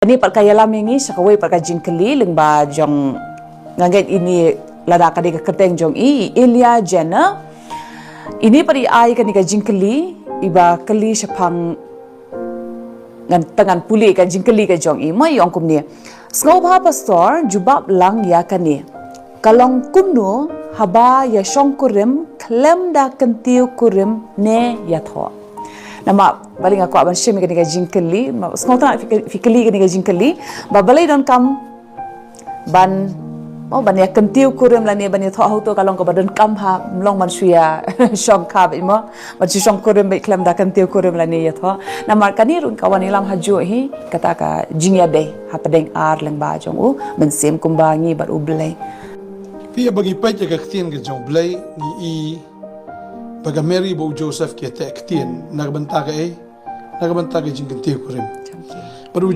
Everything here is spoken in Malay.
Ini perkaya lamingi sakawai perkaya jingkeli lengba jong ngaget ini lada kadi keteng jong Ilya Jenner ini pari ai kan ka jingkeli iba keli sepang ngan tangan puli ka jingkeli ka jong mai yong kum ni skobha pastor jubab lang ya kani kalong kumno haba ya shongkurim klem da kentiu kurim ne iathoh nama baling aku aban shemi kani ka jingkeli skota fikeli kani ka jingkeli ba balei donkam ban ban ya kentiu kurim lani ban iathoh auto kalong ka badan kam ha mlong man suya shong ka imo ba chi shong kurim ba klem da kentiu kurim lani iathoh nama kani run kawan ilam haju hi kata ka jingya de ha padeng ar leng ba jong u mensem kumbangi bar u Balei Pia bagi paja ka ktien ka jong Balei ni i baga Mary bo Joseph ki te ktien nagbanta ka jing kentiu kurim. Baru